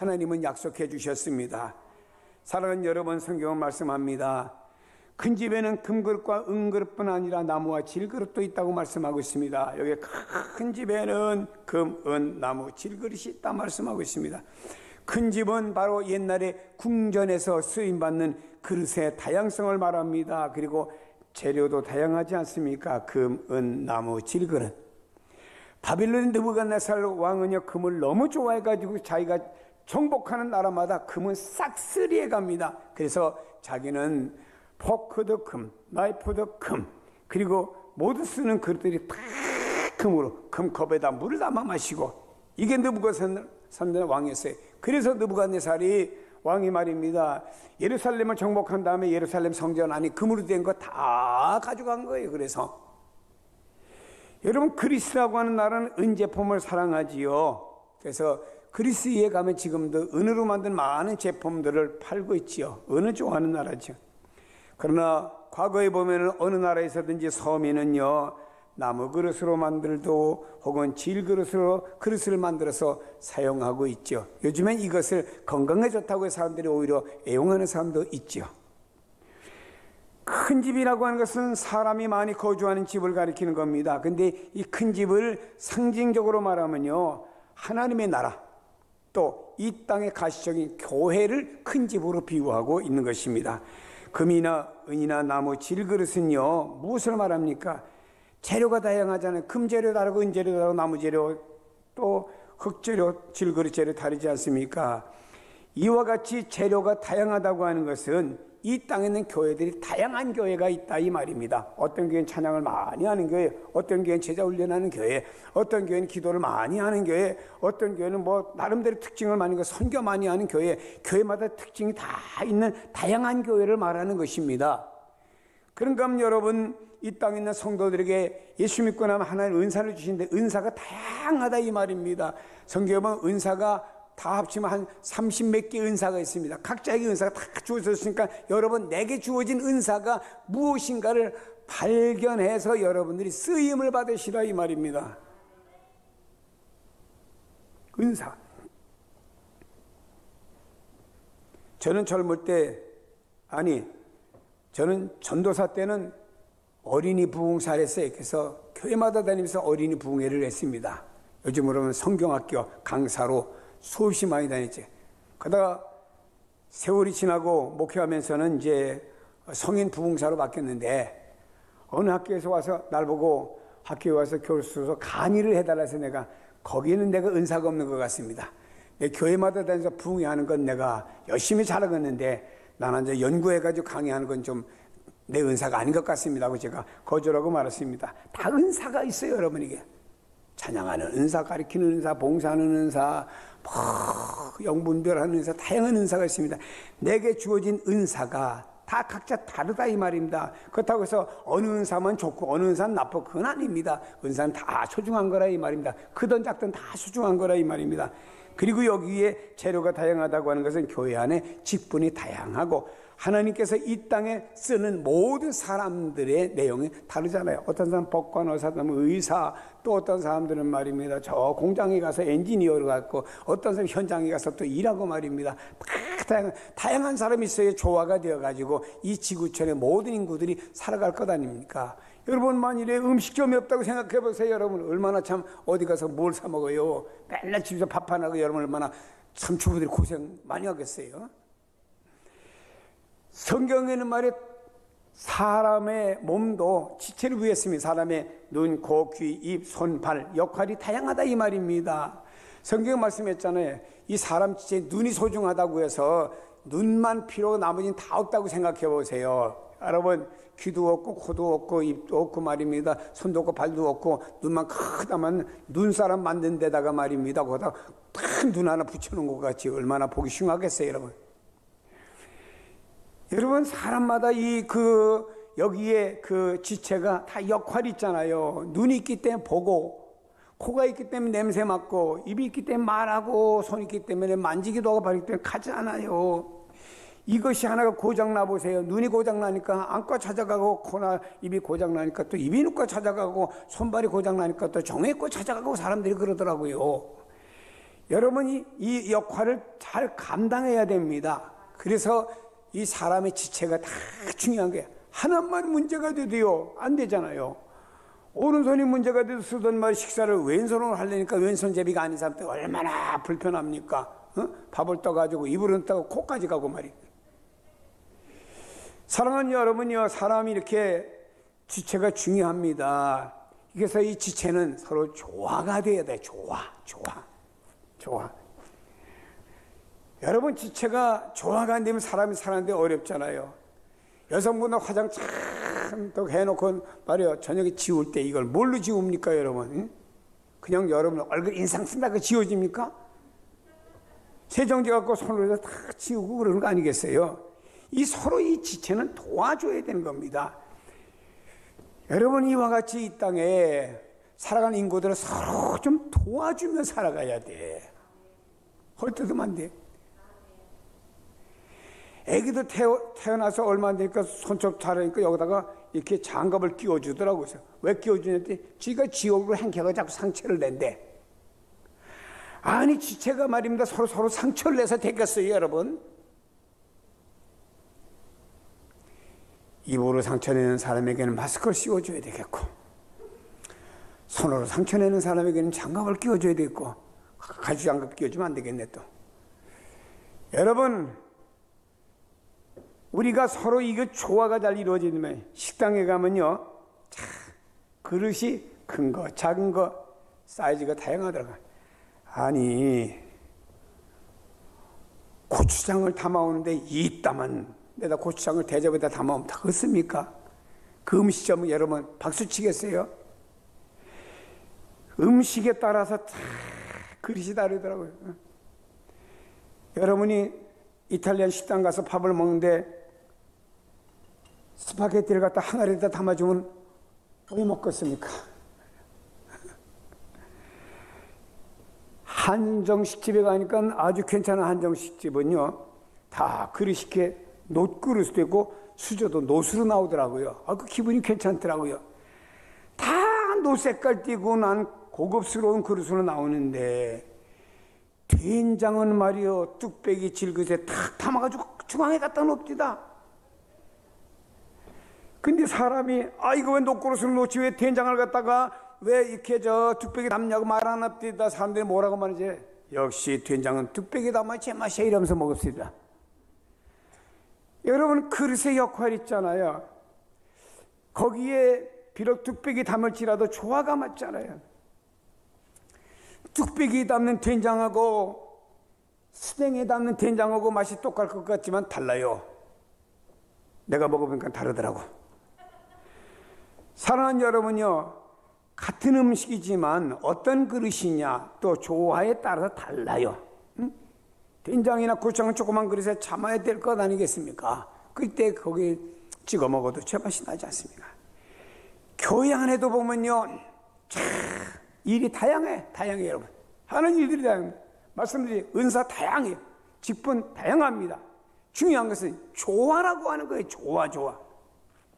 하나님은 약속해 주셨습니다. 사랑하는 여러분, 성경은 말씀합니다. 큰 집에는 금그릇과 은그릇뿐 아니라 나무와 질그릇도 있다고 말씀하고 있습니다. 여기 큰 집에는 금, 은, 나무, 질그릇이 있다 말씀하고 있습니다. 큰 집은 바로 옛날에 궁전에서 쓰임받는 그릇의 다양성을 말합니다. 그리고 재료도 다양하지 않습니까? 금, 은, 나무, 질그릇. 바빌론 느부갓네살 왕은요, 금을 너무 좋아해가지고 자기가 정복하는 나라마다 금은 싹쓸이해 갑니다. 그래서 자기는 포크도 금, 나이프도 금, 그리고 모두 쓰는 그릇들이 다 금으로, 금컵에다 물을 담아 마시고, 이게 느부갓네살 왕이었어요. 그래서 느부갓네살이 왕이 말입니다. 예루살렘을 정복한 다음에 예루살렘 성전 안에 금으로 된 거 다 가져간 거예요. 그래서 여러분, 그리스라고 하는 나라는 은제품을 사랑하지요. 그래서 그리스에 가면 지금도 은으로 만든 많은 제품들을 팔고 있지요. 은을 좋아하는 나라죠. 그러나 과거에 보면 어느 나라에서든지 서민은요, 나무 그릇으로 만들도 혹은 질 그릇으로 그릇을 만들어서 사용하고 있죠. 요즘엔 이것을 건강에 좋다고 해서 사람들이 오히려 애용하는 사람도 있죠. 큰 집이라고 하는 것은 사람이 많이 거주하는 집을 가리키는 겁니다. 근데 이 큰 집을 상징적으로 말하면요, 하나님의 나라, 또 이 땅의 가시적인 교회를 큰 집으로 비유하고 있는 것입니다. 금이나 은이나 나무, 질그릇은요, 무엇을 말합니까? 재료가 다양하잖아요. 금재료 다르고 은재료 다르고 나무재료, 또 흙재료, 질그릇 재료 다르지 않습니까? 이와 같이 재료가 다양하다고 하는 것은 이 땅에 있는 교회들이 다양한 교회가 있다 이 말입니다. 어떤 교회는 찬양을 많이 하는 교회, 어떤 교회는 제자 훈련하는 교회, 어떤 교회는 기도를 많이 하는 교회, 어떤 교회는 뭐 나름대로 특징을 많이 하는 선교 많이 하는 교회, 교회마다 특징이 다 있는 다양한 교회를 말하는 것입니다. 그런가 하면 여러분, 이 땅에 있는 성도들에게 예수 믿고 나면 하나님 은사를 주시는데 은사가 다양하다 이 말입니다. 성경에 보면 은사가 다 합치면 한 30몇 개 은사가 있습니다. 각자에게 은사가 다 주어졌으니까 여러분, 내게 주어진 은사가 무엇인가를 발견해서 여러분들이 쓰임을 받으시라 이 말입니다. 은사. 저는 젊을 때, 저는 전도사 때는 어린이 부흥사를 했어요. 그래서 교회마다 다니면서 어린이 부흥회를 했습니다. 요즘으로 하면 성경학교 강사로 수없이 많이 다녔지. 그러다가 세월이 지나고 목회하면서는 이제 성인 부흥사로 바뀌었는데, 어느 학교에서 와서 날 보고 학교에 와서 교수로 강의를 해달라 해서 내가, 거기는 내가 은사가 없는 것 같습니다. 내 교회마다 다니면서 부흥회하는 건 내가 열심히 잘하겠는데 나는 이제 연구해가지고 강의하는 건 좀 내 은사가 아닌 것 같습니다 하고 제가 거절하고 말았습니다. 다 은사가 있어요, 여러분에게. 찬양하는 은사, 가르치는 은사, 봉사하는 은사, 영분별하는 은사, 다양한 은사가 있습니다. 내게 주어진 은사가 다 각자 다르다 이 말입니다. 그렇다고 해서 어느 은사만 좋고 어느 은사는 나쁘고 그건 아닙니다. 은사는 다 소중한 거라 이 말입니다. 크든 작든 다 소중한 거라 이 말입니다. 그리고 여기에 재료가 다양하다고 하는 것은 교회 안에 직분이 다양하고 하나님께서 이 땅에 쓰는 모든 사람들의 내용이 다르잖아요. 어떤 사람은 법관, 어떤 사람은 의사, 또 어떤 사람들은 말입니다, 저 공장에 가서 엔지니어로 갔고, 어떤 사람은 현장에 가서 또 일하고 말입니다. 다양한 사람이 있어야 조화가 되어가지고 이 지구촌의 모든 인구들이 살아갈 것 아닙니까? 여러분, 만일에 음식점이 없다고 생각해 보세요. 여러분 얼마나 참 어디 가서 뭘 사 먹어요. 맨날 집에서 밥 안 하고 여러분 얼마나 참 주부들이 고생 많이 하겠어요. 성경에는 말이에요, 사람의 몸도 지체를 위했습니다. 사람의 눈, 코, 귀, 입, 손, 발 역할이 다양하다 이 말입니다. 성경 말씀했잖아요. 이 사람 지체 눈이 소중하다고 해서 눈만 필요하고 나머지는 다 없다고 생각해 보세요. 여러분, 귀도 없고 코도 없고 입도 없고 말입니다. 손도 없고 발도 없고 눈만 크다만 눈사람 만든 데다가 말입니다, 거기다 큰 눈 하나 붙여놓은 것 같이 얼마나 보기 흉하겠어요, 여러분. 여러분, 사람마다 여기에 그 지체가 다 역할이 있잖아요. 눈이 있기 때문에 보고, 코가 있기 때문에 냄새 맡고, 입이 있기 때문에 말하고, 손이 있기 때문에 만지기도 하고, 발이 있기 때문에 가잖아요. 이것이 하나가 고장나 보세요. 눈이 고장나니까 안과 찾아가고, 코나 입이 고장나니까 또 이비인후과 찾아가고, 손발이 고장나니까 또 정형외과 찾아가고 사람들이 그러더라고요. 여러분이 이 역할을 잘 감당해야 됩니다. 그래서 이 사람의 지체가 다 중요한 거예요. 하나만 문제가 돼도요, 안 되잖아요. 오른손이 문제가 돼도 쓰던 말 식사를 왼손으로 하려니까 왼손잡이가 아닌 사람들 얼마나 불편합니까? 밥을 떠가지고 입으로 떠고 코까지 가고 말이에요. 사랑하는 여러분이요, 사람이 이렇게 지체가 중요합니다. 그래서 이 지체는 서로 조화가 돼야 돼. 조화. 여러분, 지체가 조화가 안 되면 사람이 사는데 어렵잖아요. 여성분은 화장 참또 해놓고 말이요, 저녁에 지울 때 이걸 뭘로 지웁니까, 여러분? 그냥 여러분 얼굴 인상 쓴다고 지워집니까? 세정제 갖고 손으로 다 지우고 그러는 거 아니겠어요? 이 서로 이 지체는 도와줘야 되는 겁니다. 여러분, 이와 같이 이 땅에 살아가는 인구들은 서로 좀 도와주며 살아가야 돼. 헐뜯으면 안 돼. 애기도 태어나서 얼마 안 되니까 손톱 자라니까 여기다가 이렇게 장갑을 끼워주더라고요. 왜 끼워주냐더니 쥐가 지옥으로 행켜가 자꾸 상처를 낸대. 아니, 지체가 말입니다. 서로 상처를 내서 되겠어요, 여러분? 입으로 상처내는 사람에게는 마스크를 씌워줘야 되겠고, 손으로 상처내는 사람에게는 장갑을 끼워줘야 되겠고, 가죽 장갑 끼워주면 안 되겠네 또. 여러분, 우리가 서로 이거 조화가 잘 이루어지면 식당에 가면요, 그릇이 큰 거, 작은 거, 사이즈가 다양하더라고요. 아니, 고추장을 담아오는데 이따만 내가 고추장을 대접에다 담아오면 다 걷습니까? 그 음식점은 여러분 박수 치겠어요? 음식에 따라서 다 그릇이 다르더라고요. 여러분이 이탈리안 식당 가서 밥을 먹는데 스파게티를 갖다 항아리에다 담아주면 왜 먹겠습니까? 한정식집에 가니까 아주 괜찮은 한정식집은요, 다 그릇이 이렇게 놋그릇도 있고 수저도 놋으로 나오더라고요. 그 기분이 괜찮더라고요. 다 놋 색깔 띠고 난 고급스러운 그릇으로 나오는데 된장은 말이요, 뚝배기 질그릇에 탁 담아가지고 중앙에 갖다 놓읍니다. 근데 사람이 이거 왜 놋그릇을 놓지, 왜 된장을 갖다가 왜 이렇게 뚝배기 담냐고 말 안 합디다. 사람들이 뭐라고 말하지? 역시 된장은 뚝배기 담아 제맛이야 이러면서 먹읍시다. 여러분, 그릇의 역할 있잖아요. 거기에 비록 뚝배기 담을지라도 조화가 맞잖아요. 뚝배기 담는 된장하고 수댕에 담는 된장하고 맛이 똑같을 것 같지만 달라요. 내가 먹어보니까 다르더라고. 사랑하는 여러분요, 같은 음식이지만 어떤 그릇이냐 또 조화에 따라서 달라요. 된장이나 고추장은 조그만 그릇에 참아야 될 것 아니겠습니까? 그때 거기 찍어 먹어도 제맛이 나지 않습니까? 교회 안에도 보면요, 일이 다양해 여러분. 하는 일들이 다양해. 말씀드린 은사 다양해요. 직분 다양합니다. 중요한 것은 조화라고 하는 거예요. 조화.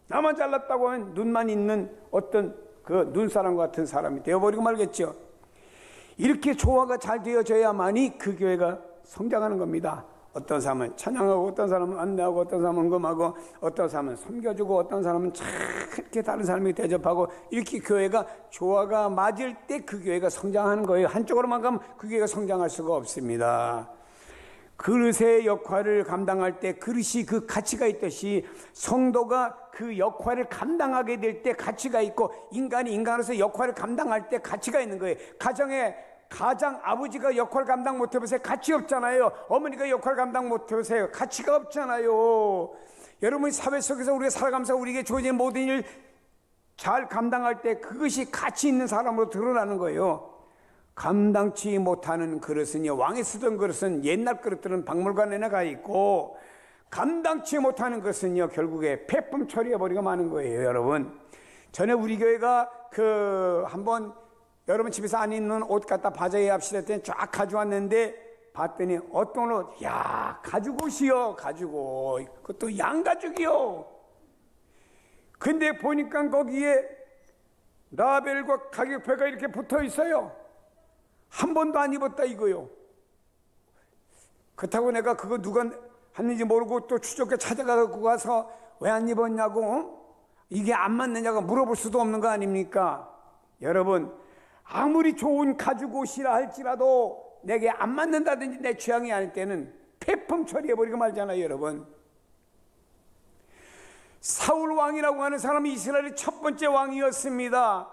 나만 잘났다고 하면 눈만 있는 어떤 그 눈사람 같은 사람이 되어버리고 말겠죠. 이렇게 조화가 잘 되어져야만이 그 교회가 성장하는 겁니다. 어떤 사람은 찬양하고, 어떤 사람은 안내하고, 어떤 사람은 금하고, 어떤 사람은 섬겨주고, 어떤 사람은 이렇게 다른 사람이 대접하고, 이렇게 교회가 조화가 맞을 때 그 교회가 성장하는 거예요. 한쪽으로만 가면 그 교회가 성장할 수가 없습니다. 그릇의 역할을 감당할 때 그릇이 그 가치가 있듯이 성도가 그 역할을 감당하게 될 때 가치가 있고, 인간이 인간으로서 역할을 감당할 때 가치가 있는 거예요. 가장 아버지가 역할 감당 못 해보세요. 가치 없잖아요. 어머니가 역할 감당 못 해보세요. 가치가 없잖아요. 여러분이 사회 속에서 우리가 살아가면서 우리에게 주어진 모든 일 잘 감당할 때 그것이 가치 있는 사람으로 드러나는 거예요. 감당치 못하는 그릇은요, 왕이 쓰던 그릇은 옛날 그릇들은 박물관에나 가 있고, 감당치 못하는 것은요 결국에 폐품 처리해버리고 마는 거예요. 여러분, 전에 우리 교회가 한번 여러분 집에서 안 입는 옷 갖다 바자회 합시다 했더니 쫙 가져왔는데 봤더니 어떤 옷, 가죽 옷이요. 가죽옷. 그것도 양가죽이요. 근데 보니까 거기에 라벨과 가격표가 이렇게 붙어 있어요. 한 번도 안 입었다 이거요. 그렇다고 내가 그거 누가 했는지 모르고 또 추적해 찾아가고 가서 왜 안 입었냐고 이게 안 맞느냐고 물어볼 수도 없는 거 아닙니까? 여러분, 아무리 좋은 가죽 옷이라 할지라도 내게 안 맞는다든지 내 취향이 아닐 때는 폐품 처리해버리고 말잖아요. 여러분, 사울 왕이라고 하는 사람이 이스라엘의 첫 번째 왕이었습니다.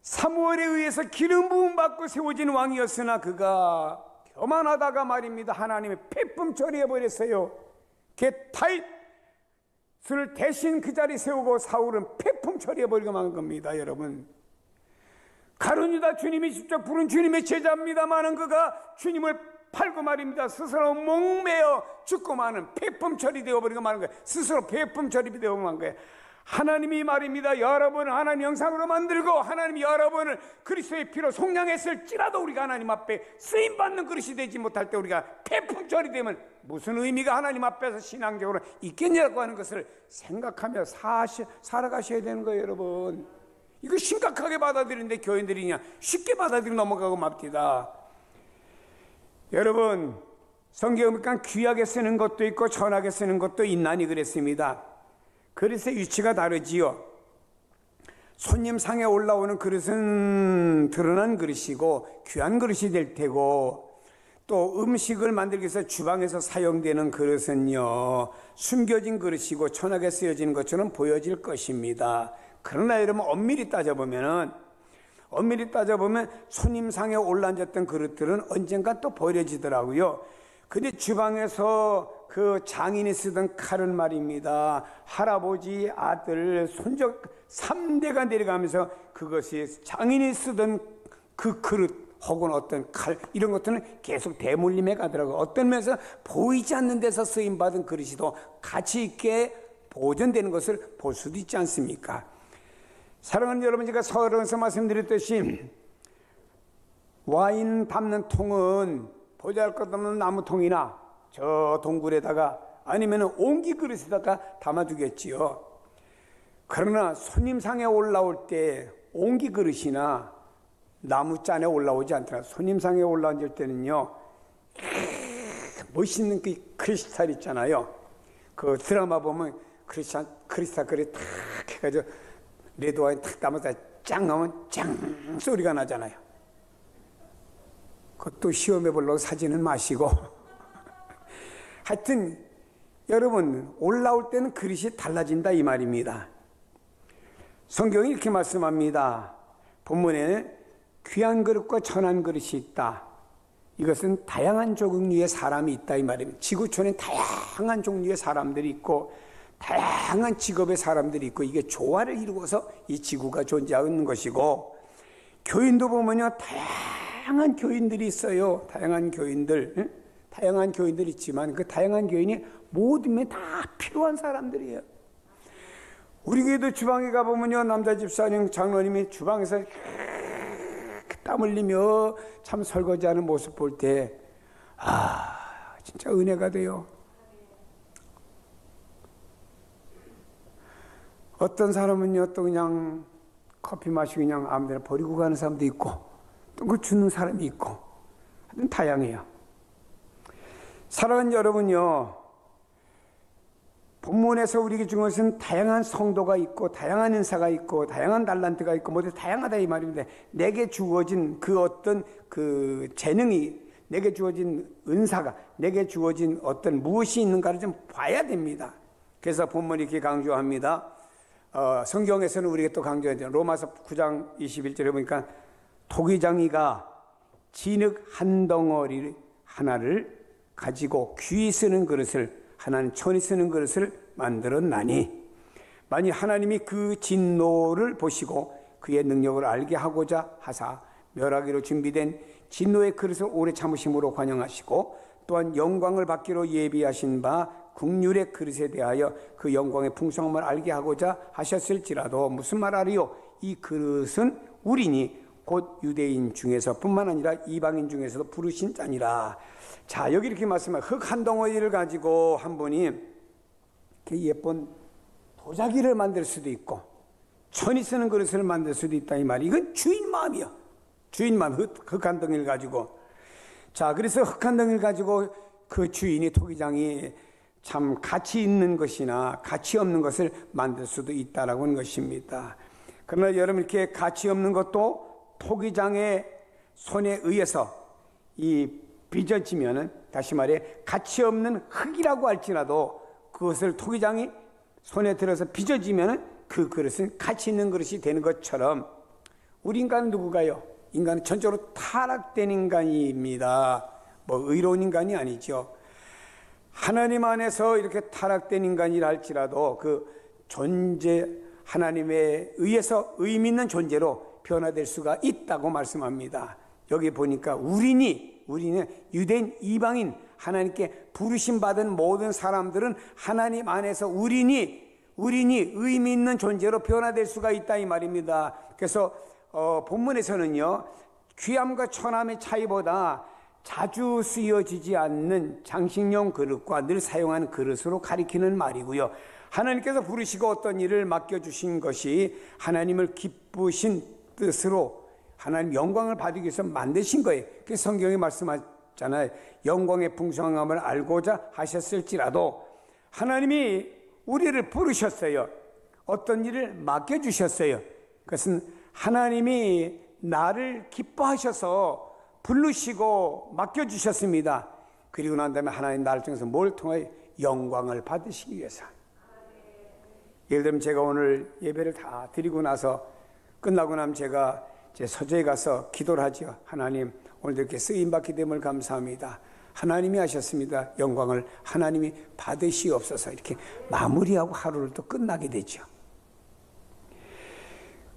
사무엘에 의해서 기름 부음 받고 세워진 왕이었으나 그가 교만하다가 말입니다, 하나님의 폐품 처리해버렸어요. 다윗을 대신 그 자리에 세우고 사울은 폐품 처리해버리고 만 겁니다. 여러분, 가룟유다 주님이 직접 부른 주님의 제자입니다마는 그가 주님을 팔고 말입니다, 스스로 목매어 죽고 마는 폐품 처리되어 버리고 마는 거예요. 스스로 폐품 처리되어 마는 거예요. 하나님이 말입니다, 여러분을 하나님 영상으로 만들고 하나님이 여러분을 그리스도의 피로 속량했을지라도 우리가 하나님 앞에 쓰임받는 그릇이 되지 못할 때 우리가 폐품 처리되면 무슨 의미가 하나님 앞에서 신앙적으로 있겠냐고 하는 것을 생각하며 살아가셔야 되는 거예요. 여러분, 이거 심각하게 받아들이는데 교인들이 그냥 쉽게 받아들이고 넘어가고 맙니다. 여러분, 성경을 귀하게 쓰는 것도 있고 천하게 쓰는 것도 있나니 그랬습니다. 그릇의 위치가 다르지요. 손님상에 올라오는 그릇은 드러난 그릇이고 귀한 그릇이 될 테고, 또 음식을 만들기 위해서 주방에서 사용되는 그릇은요, 숨겨진 그릇이고 천하게 쓰여지는 것처럼 보여질 것입니다. 그러나 여러분, 엄밀히 따져보면 손님상에 올라앉았던 그릇들은 언젠가 또 버려지더라고요. 근데 주방에서 그 장인이 쓰던 칼은 말입니다, 할아버지, 아들, 손적 3대가 내려가면서 그것이 장인이 쓰던 그 그릇 혹은 어떤 칼, 이런 것들은 계속 대물림해 가더라고요. 어떤 면에서 보이지 않는 데서 쓰임받은 그릇이 더 가치 있게 보존되는 것을 볼 수도 있지 않습니까? 사랑하는 여러분, 제가 서론에서 말씀드렸듯이 와인 담는 통은 보잘것없는 나무통이나 저 동굴에다가 아니면 옹기 그릇에다가 담아두겠지요. 그러나 손님상에 올라올 때 옹기 그릇이나 나무잔에 올라오지 않더라. 손님상에 올라앉을 때는요, 멋있는 그 크리스탈 있잖아요. 그 드라마 보면 크리스탈 그릇 탁 해가지고 레드와인 탁 담아서 짱 하면 짱 소리가 나잖아요. 그것도 시험해 보려고 사지는 마시고 하여튼 여러분, 올라올 때는 그릇이 달라진다 이 말입니다. 성경이 이렇게 말씀합니다. 본문에 귀한 그릇과 천한 그릇이 있다. 이것은 다양한 종류의 사람이 있다 이 말입니다. 지구촌에 다양한 종류의 사람들이 있고 다양한 직업의 사람들이 있고, 이게 조화를 이루어서 이 지구가 존재하는 것이고, 교인도 보면요, 다양한 교인들이 있어요. 다양한 교인들이 있지만 그 다양한 교인이 모든 다 필요한 사람들이에요. 우리 교회도 주방에 가보면요, 남자 집사님, 장로님이 주방에서 땀 흘리며 참 설거지하는 모습 볼 때, 진짜 은혜가 돼요. 어떤 사람은요, 또 그냥 커피 마시고 그냥 아무데나 버리고 가는 사람도 있고, 또 그 주는 사람이 있고, 하여튼 다양해요. 사랑하는 여러분요, 본문에서 우리에게 준 것은 다양한 성도가 있고, 다양한 은사가 있고, 다양한 달란트가 있고, 모두 다양하다 이 말입니다. 내게 주어진 그 어떤 그 재능이, 내게 주어진 은사가, 내게 주어진 어떤 무엇이 있는가를 좀 봐야 됩니다. 그래서 본문이 이렇게 강조합니다. 성경에서는 우리가 또 강조하죠. 로마서 9장 21절에 보니까 토기장이가 진흙 한 덩어리 하나를 가지고 귀히 쓰는 그릇을, 하나는 천히 쓰는 그릇을 만들었나니, 만일 하나님이 그 진노를 보시고 그의 능력을 알게 하고자 하사 멸하기로 준비된 진노의 그릇을 오래 참으심으로 관영하시고, 또한 영광을 받기로 예비하신 바 국률의 그릇에 대하여 그 영광의 풍성함을 알게 하고자 하셨을지라도, 무슨 말하리요? 이 그릇은 우리니 곧 유대인 중에서 뿐만 아니라 이방인 중에서도 부르신 자니라. 자, 여기 이렇게 말씀하면 흙 한 덩어리를 가지고 한 분이 예쁜 도자기를 만들 수도 있고, 천이 쓰는 그릇을 만들 수도 있다 이 말이. 이건 주인 마음이요. 주인 마음, 흙 한 덩이를 가지고 자, 그래서 흙한 덩이를 가지고 그 주인이, 토기장이 참 가치 있는 것이나 가치 없는 것을 만들 수도 있다라고 하는 것입니다. 그러나 여러분, 이렇게 가치 없는 것도 토기장의 손에 의해서 이 빚어지면은, 다시 말해 가치 없는 흙이라고 할지라도 그것을 토기장이 손에 들어서 빚어지면은 그 그릇은 가치 있는 그릇이 되는 것처럼, 우리 인간은 누구가요? 인간은 전적으로 타락된 인간입니다. 뭐 의로운 인간이 아니죠. 하나님 안에서 이렇게 타락된 인간이라 할지라도 그 존재, 하나님에 의해서 의미 있는 존재로 변화될 수가 있다고 말씀합니다. 여기 보니까 우리는 유대인, 이방인, 하나님께 부르심 받은 모든 사람들은 하나님 안에서 우리니 의미 있는 존재로 변화될 수가 있다, 이 말입니다. 그래서 본문에서는요, 귀함과 천함의 차이보다 자주 쓰여지지 않는 장식용 그릇과 늘 사용하는 그릇으로 가리키는 말이고요. 하나님께서 부르시고 어떤 일을 맡겨주신 것이 하나님을 기쁘신 뜻으로 하나님 영광을 받기 위해서 만드신 거예요. 그래서 성경이 말씀하잖아요. 영광의 풍성함을 알고자 하셨을지라도 하나님이 우리를 부르셨어요. 어떤 일을 맡겨주셨어요. 그것은 하나님이 나를 기뻐하셔서 부르시고 맡겨주셨습니다. 그리고 난 다음에 하나님 나를 통해서 뭘 통하여 영광을 받으시기 위해서. 예를 들면 제가 오늘 예배를 다 드리고 나서 끝나고 나면 제가 제 서재에 가서 기도를 하죠. 하나님, 오늘도 이렇게 쓰임받게 됨을 감사합니다. 하나님이 하셨습니다. 영광을 하나님이 받으시옵소서. 이렇게 마무리하고 하루를 또 끝나게 되죠.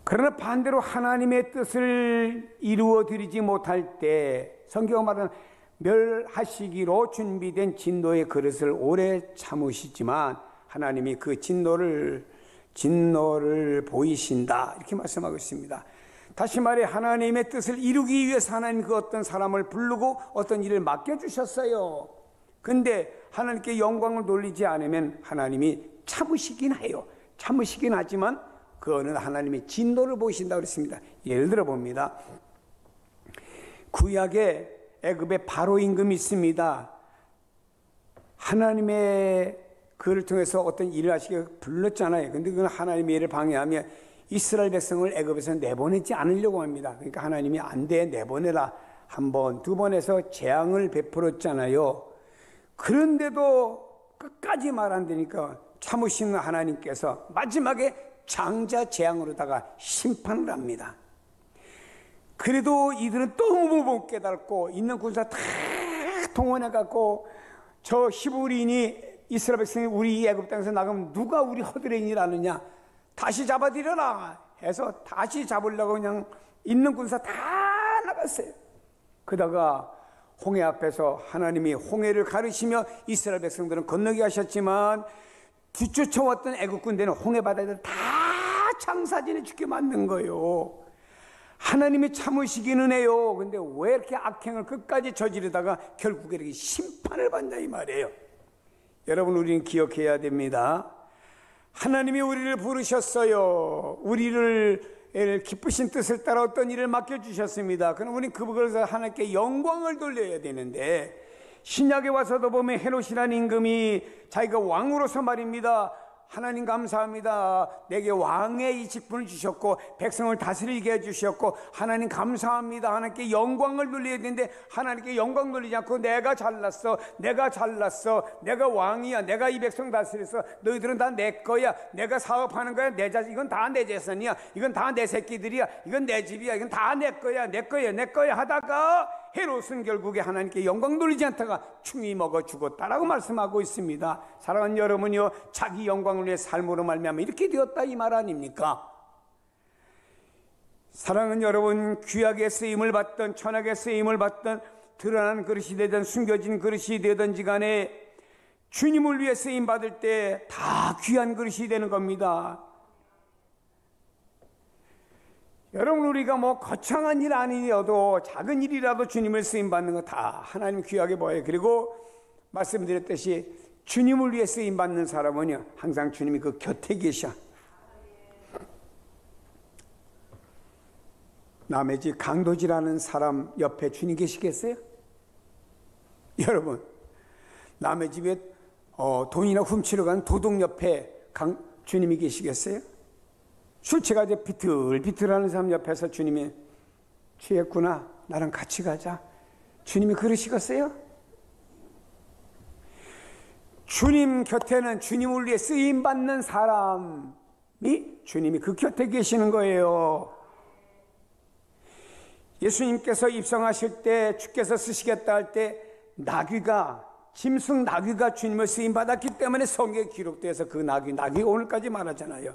그러나 반대로 하나님의 뜻을 이루어 드리지 못할 때 성경은 말하는 멸하시기로 준비된 진노의 그릇을 오래 참으시지만 하나님이 그 진노를 보이신다, 이렇게 말씀하고 있습니다. 다시 말해 하나님의 뜻을 이루기 위해서 하나님 그 어떤 사람을 부르고 어떤 일을 맡겨주셨어요. 근데 하나님께 영광을 돌리지 않으면 하나님이 참으시긴 해요. 참으시긴 하지만 그거는 하나님의 진노를 보이신다고 그랬습니다. 예를 들어 봅니다. 구약에 애굽에 바로 임금이 있습니다. 하나님의 그를 통해서 어떤 일을 하시게 불렀잖아요. 근데 그건 하나님의 일을 방해하며 이스라엘 백성을 애굽에서 내보내지 않으려고 합니다. 그러니까 하나님이 안 돼, 내보내라. 한 번, 두 번 해서 재앙을 베풀었잖아요. 그런데도 끝까지 말 안 되니까 참으시는 하나님께서 마지막에 장자 재앙으로다가 심판을 합니다. 그래도 이들은 또 못 깨닫고 있는 군사 다 동원해갖고 저 히브리인이 이스라엘 백성이 우리 애굽 땅에서 나가면 누가 우리 허드레인을 아느냐, 다시 잡아들여라 해서 다시 잡으려고 그냥 있는 군사 다 나갔어요. 그러다가 홍해 앞에서 하나님이 홍해를 가르시며 이스라엘 백성들은 건너게 하셨지만 뒤쫓아왔던 애굽 군대는 홍해 바다에서 다 창사진에 죽게 만든 거예요. 하나님이 참으시기는 해요. 근데 왜 이렇게 악행을 끝까지 저지르다가 결국에 이렇게 심판을 받냐, 이 말이에요. 여러분, 우리는 기억해야 됩니다. 하나님이 우리를 부르셨어요. 우리를 기쁘신 뜻을 따라 어떤 일을 맡겨주셨습니다. 그럼 우리는 그것을 하나님께 영광을 돌려야 되는데, 신약에 와서도 보면 헤롯이라는 임금이 자기가 왕으로서 말입니다. 하나님 감사합니다. 내게 왕의 이 직분을 주셨고 백성을 다스리게 해주셨고 하나님 감사합니다. 하나님께 영광을 돌려야 되는데 하나님께 영광 돌리지 않고 내가 잘났어, 내가 왕이야, 내가 이 백성 다스렸어, 너희들은 다 내 거야, 내가 사업하는 거야, 내 자식, 이건 다 내 재산이야, 이건 다 내 새끼들이야, 이건 내 집이야, 이건 다 내 거야 하다가 헤롯은 결국에 하나님께 영광 돌리지 않다가 충이 먹어 죽었다라고 말씀하고 있습니다. 사랑하는 여러분이요, 자기 영광을 위해 삶으로 말미암아 이렇게 되었다, 이 말 아닙니까? 사랑하는 여러분, 귀하게 쓰임을 받던 천하게 쓰임을 받던 드러난 그릇이 되든 숨겨진 그릇이 되든지 간에 주님을 위해 쓰임 받을 때 다 귀한 그릇이 되는 겁니다. 여러분, 우리가 뭐 거창한 일 아니어도 작은 일이라도 주님을 쓰임받는 거 다 하나님 귀하게 보여요. 그리고 말씀드렸듯이 주님을 위해 쓰임받는 사람은요, 항상 주님이 그 곁에 계셔. 남의 집 강도질하는 사람 옆에 주님 계시겠어요? 여러분, 남의 집에 돈이나 훔치러 가는 도둑 옆에 주님이 계시겠어요? 술 취해가지고 비틀비틀하는 사람 옆에서 주님이 취했구나, 나랑 같이 가자, 주님이 그러시겠어요? 주님 곁에는 주님을 위해 쓰임받는 사람이 주님이 그 곁에 계시는 거예요. 예수님께서 입성하실 때, 주께서 쓰시겠다 할 때 짐승 나귀가 주님을 쓰임받았기 때문에 성경에 기록돼서 그 나귀가 오늘까지 말하잖아요.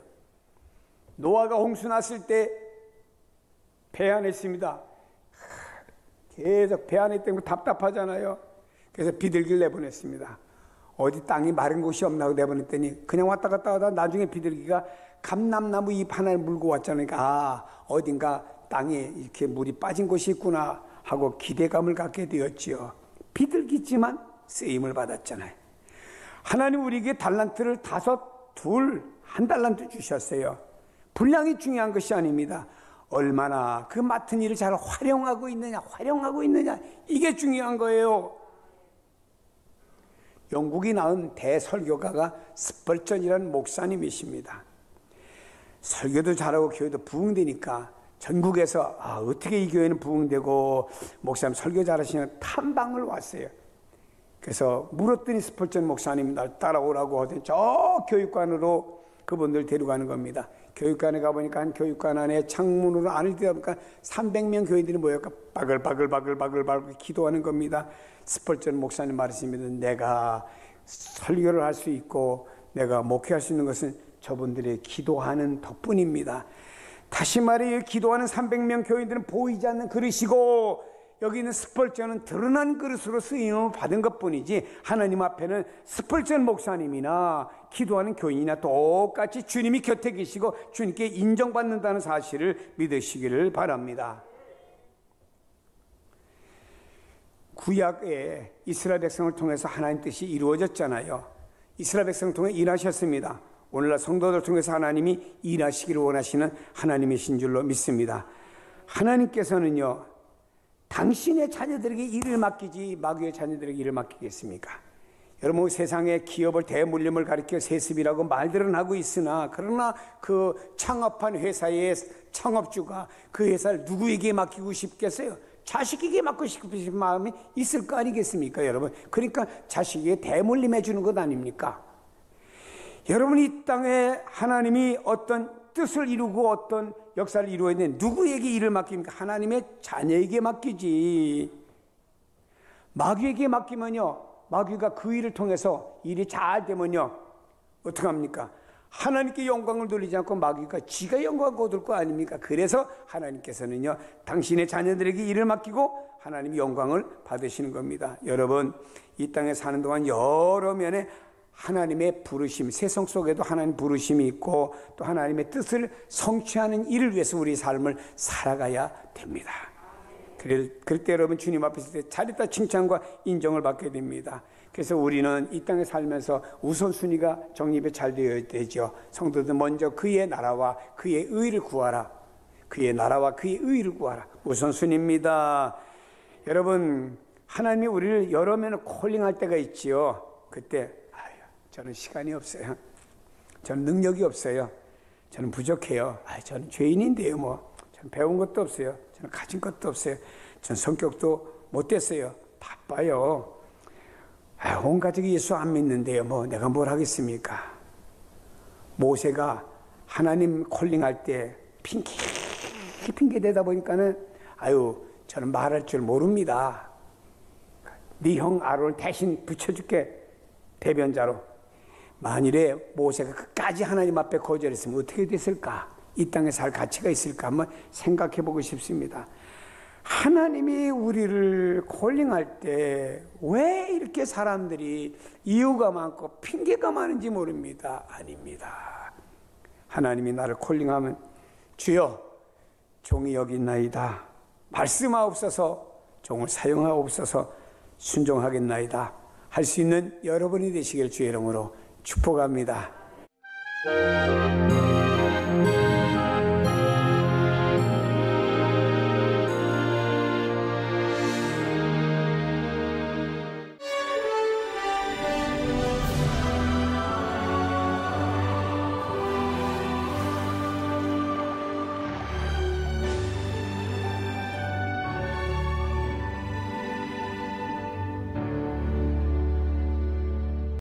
노아가 홍수 났을 때 배 안에 있습니다. 계속 배 안에 있기 때문에 답답하잖아요. 그래서 비둘기를 내보냈습니다. 어디 땅이 마른 곳이 없나 고 내보냈더니 그냥 왔다 갔다 하다 나중에 비둘기가 감람나무 잎 하나를 물고 왔잖아요. 어딘가 땅에 이렇게 물이 빠진 곳이 있구나 하고 기대감을 갖게 되었지요. 비둘기지만 쓰임을 받았잖아요. 하나님 우리에게 달란트를 5, 1 달란트 주셨어요. 분량이 중요한 것이 아닙니다. 얼마나 그 맡은 일을 잘 활용하고 있느냐, 이게 중요한 거예요. 영국이 낳은 대설교가가 스펄전이라는 목사님이십니다. 설교도 잘하고 교회도 부흥되니까 전국에서 어떻게 이 교회는 부흥되고 목사님 설교 잘하시냐 탐방을 왔어요. 그래서 물었더니 스펄전 목사님 날 따라오라고 하더니 저 교육관으로 그분들 데려가는 겁니다. 교육관에 가보니까 한 교육관 안에 창문으로 안을 들어가니까 300명 교인들이 모여서 바글바글 기도하는 겁니다. 스펄전 목사님 말씀입니다. 내가 설교를 할 수 있고 내가 목회할 수 있는 것은 저분들의 기도하는 덕분입니다. 다시 말해 기도하는 300명 교인들은 보이지 않는 그릇이고 여기 있는 스펄전은 드러난 그릇으로 쓰임을 받은 것뿐이지 하나님 앞에는 스펄전 목사님이나 기도하는 교인이나 똑같이 주님이 곁에 계시고 주님께 인정받는다는 사실을 믿으시기를 바랍니다. 구약에 이스라엘 백성을 통해서 하나님 뜻이 이루어졌잖아요. 이스라엘 백성을 통해 일하셨습니다. 오늘날 성도들 통해서 하나님이 일하시기를 원하시는 하나님이신 줄로 믿습니다. 하나님께서는요, 당신의 자녀들에게 일을 맡기지 마귀의 자녀들에게 일을 맡기겠습니까? 여러분, 세상의 기업을 대물림을 가리켜 세습이라고 말들은 하고 있으나 그러나 그 창업한 회사의 창업주가 그 회사를 누구에게 맡기고 싶겠어요? 자식에게 맡고 싶으신 마음이 있을 거 아니겠습니까, 여러분? 그러니까 자식에게 대물림해 주는 것 아닙니까? 여러분, 이 땅에 하나님이 어떤 뜻을 이루고 어떤 역사를 이루어야 되는데 누구에게 일을 맡깁니까? 하나님의 자녀에게 맡기지. 마귀에게 맡기면요, 마귀가 그 일을 통해서 일이 잘 되면요, 어떻게 합니까? 하나님께 영광을 돌리지 않고 마귀가 지가 영광을 거둘 거 아닙니까? 그래서 하나님께서는요, 당신의 자녀들에게 일을 맡기고 하나님이 영광을 받으시는 겁니다. 여러분, 이 땅에 사는 동안 여러 면에 하나님의 부르심, 세상 속에도 하나님 부르심이 있고 또 하나님의 뜻을 성취하는 일을 위해서 우리 삶을 살아가야 됩니다. 그럴 때 여러분 주님 앞에 있을 때 잘했다 칭찬과 인정을 받게 됩니다. 그래서 우리는 이 땅에 살면서 우선순위가 정립이 잘 되어야 되죠. 성도들 먼저 그의 나라와 그의 의를 구하라. 그의 나라와 그의 의를 구하라. 우선순위입니다. 여러분, 하나님이 우리를 여러 면을 콜링할 때가 있지요. 그때 저는 시간이 없어요. 저는 능력이 없어요. 저는 부족해요. 저는 죄인인데요. 저는 배운 것도 없어요. 저는 가진 것도 없어요. 저는 성격도 못됐어요. 바빠요. 온 가족이 예수 안 믿는데요. 내가 뭘 하겠습니까? 모세가 하나님 콜링할 때 핑계 대다 보니까는 저는 말할 줄 모릅니다. 네 형 아론을 대신 붙여줄게, 대변자로. 만일에 모세가 끝까지 하나님 앞에 거절했으면 어떻게 됐을까? 이 땅에 살 가치가 있을까? 한번 생각해 보고 싶습니다. 하나님이 우리를 콜링할 때 왜 이렇게 사람들이 이유가 많고 핑계가 많은지 모릅니다. 아닙니다. 하나님이 나를 콜링하면 주여 종이 여기 있나이다. 말씀하옵소서. 종을 사용하옵소서. 순종하겠나이다. 할 수 있는 여러분이 되시길 주의 이름으로 축복합니다.